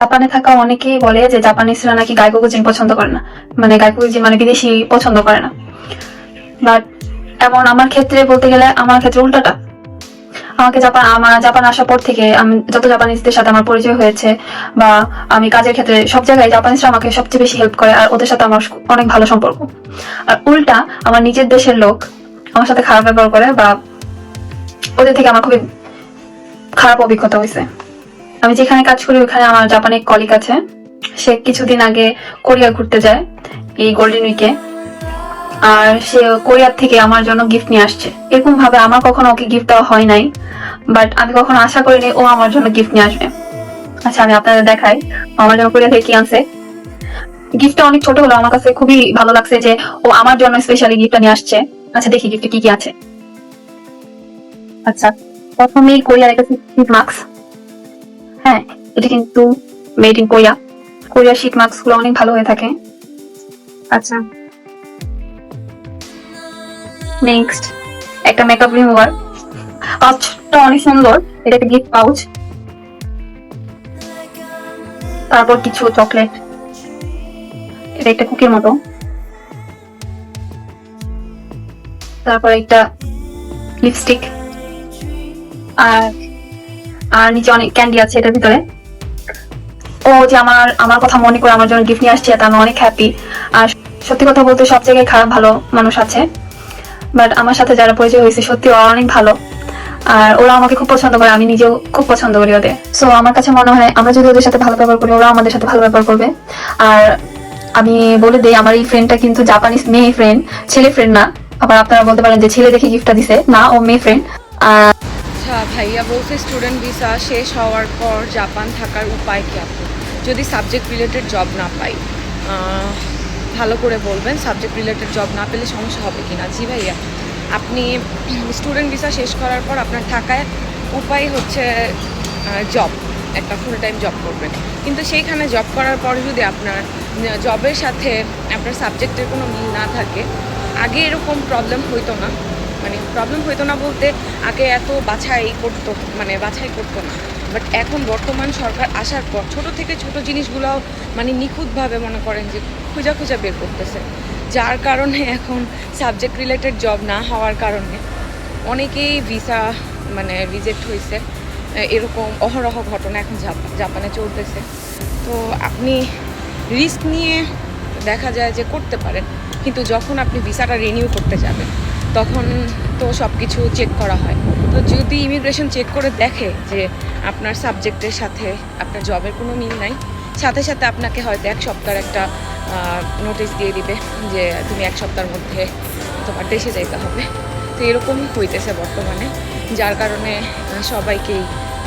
জাপানে থাকা অনেকেই বলে যে জাপানিজরা নাকি গাইকো কুজিন পছন্দ করে না, মানে গাইকো কুজিন মানে বিদেশি পছন্দ করে না। বাট এমন আমার ক্ষেত্রে বলতে গেলে আমার ক্ষেত্রে উল্টাটা। আমার জাপান আসার পর থেকে আমি যত জাপানিজদের সাথে আমার পরিচয় হয়েছে বা আমি কাজের ক্ষেত্রে সব জায়গায় জাপানিজরা আমাকে সবচেয়ে বেশি হেল্প করে, আর ওদের সাথে আমার অনেক ভালো সম্পর্ক। আর উল্টা আমার নিজের দেশের লোক আমার সাথে খারাপ ব্যবহার করে বা ওদের থেকে আমার খুবই খারাপ অভিজ্ঞতা হয়েছে। আমি যেখানে কাজ করি ওখানে আমার জাপানে এক কলিগ আছে, সে কিছুদিন আগে কোরিয়া ঘুরতে যায় এই গোল্ডেন উইকে। আর সে কোরিয়ার থেকে আমার জন্য গিফট নিয়ে আসছে। এরকম ভাবে আমার কখনো ওকে গিফট দেওয়া হয় নাই, বাট আমি কখনো আশা করিনি ও আমার জন্য গিফট নিয়ে আসবে। আচ্ছা আমি আপনাদের দেখাই আমার জন্য কোরিয়া থেকে কি আনছে। গিফটটা অনেক ছোট হলো, আমার কাছে খুবই ভালো লাগছে যে ও আমার জন্য স্পেশালি গিফটটা নিয়ে আসছে। আচ্ছা দেখি গিফটে কি কি আছে। আচ্ছা প্রথমেই কোরিয়ার একটা শীট মাস্ক। হ্যাঁ, এটা কিন্তু মেড ইন কোরিয়া। কোরিয়ার শীট মাস্ক গুলো অনেক ভালো হয়ে থাকে। আচ্ছা নেক্সট একটা মেকআপ রিমুভার। পাউচটা অনেক সুন্দর, এটা একটা গিফট পাউচ। তারপর কিছু চকলেট, এটা একটা কুকির মতো। তারপর একটা লিপস্টিক, আর আর নিচে অনেক ক্যান্ডি আছে এটার ভিতরে। ও যে আমার আমার কথা মনে করে আমার জন্য গিফট নিয়ে আসছে, এটা আমি অনেক হ্যাপি। আর সত্যি কথা বলতে সব জায়গায় খারাপ ভালো মানুষ আছে, বাট আমার সাথে যারা পরিচয় হয়েছে সত্যি ওরা অনেক ভালো। আর ওরা আমাকে খুব পছন্দ করে, আমি নিজেও খুব পছন্দ করি ওদের। সো আমার কাছে মনে হয় আমরা যদি ওদের সাথে ভালো ব্যবহার করি ওরা আমাদের সাথে ভালো ব্যবহার করবে। আর আমি বলে দেই আমার এই ফ্রেন্ডটা কিন্তু জাপানিজ মেয়ে ফ্রেন্ড, ছেলে ফ্রেন্ড না। আবার আপনারা বলতে পারেন যে ছেলে দেখে গিফটটা দিছে, না ও মেয়ে ফ্রেন্ড। আচ্ছা ভাইয়া বলছে স্টুডেন্ট ভিসা শেষ হওয়ার পর জাপান থাকার উপায় কি আপু, যদি সাবজেক্ট রিলেটেড জব না পাই? ভালো করে বলবেন, সাবজেক্ট রিলেটেড জব না পেলে সমস্যা হবে কি না। জি ভাইয়া, আপনি স্টুডেন্ট ভিসা শেষ করার পর আপনার থাকায় উপায় হচ্ছে জব, একটা ফুল টাইম জব করবেন। কিন্তু সেইখানে জব করার পর যদি আপনার জবের সাথে আপনার সাবজেক্টের কোনো মিল না থাকে, আগে এরকম প্রবলেম হইতো না। মানে প্রবলেম হইতো না বলতে আগে এত বাছাই করতো না। বাট এখন বর্তমান সরকার আসার পর ছোট থেকে ছোট জিনিসগুলো মানে নিখুঁতভাবে মনে করেন যে খুঁজা বের করতেছে, যার কারণে এখন সাবজেক্ট রিলেটেড জব না হওয়ার কারণে অনেকেই ভিসা মানে রিজেক্ট হয়েছে। এরকম অহরহ ঘটনা এখন জাপানে চলতেছে। তো আপনি রিস্ক নিয়ে দেখা যায় যে করতে পারেন, কিন্তু যখন আপনি ভিসাটা রিনিউ করতে যাবেন তখন তো সব কিছু চেক করা হয়। তো যদি ইমিগ্রেশন চেক করে দেখে যে আপনার সাবজেক্টের সাথে আপনার জবের কোনো মিল নাই, সাথে সাথে আপনাকে হয়তো 1 সপ্তাহের একটা নোটিশ দিয়ে দিবে যে তুমি 1 সপ্তাহের মধ্যে তোমার দেশে যাইতে হবে। তো এরকমই হইতেছে বর্তমানে, যার কারণে সবাইকেই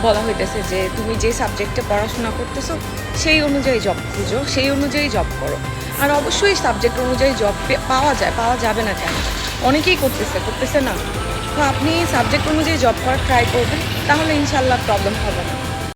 বলা হইতেছে যে তুমি যে সাবজেক্টে পড়াশোনা করতেছো সেই অনুযায়ী জব খুঁজো, সেই অনুযায়ী জব করো। আর অবশ্যই সাবজেক্ট অনুযায়ী জব পাওয়া যাবে না কেন, অনেকেই করতেছে না। তো আপনি সাবজেক্ট অনুযায়ী জব করার ট্রাই করবেন, তাহলে ইনশাল্লাহ প্রবলেম হবে না।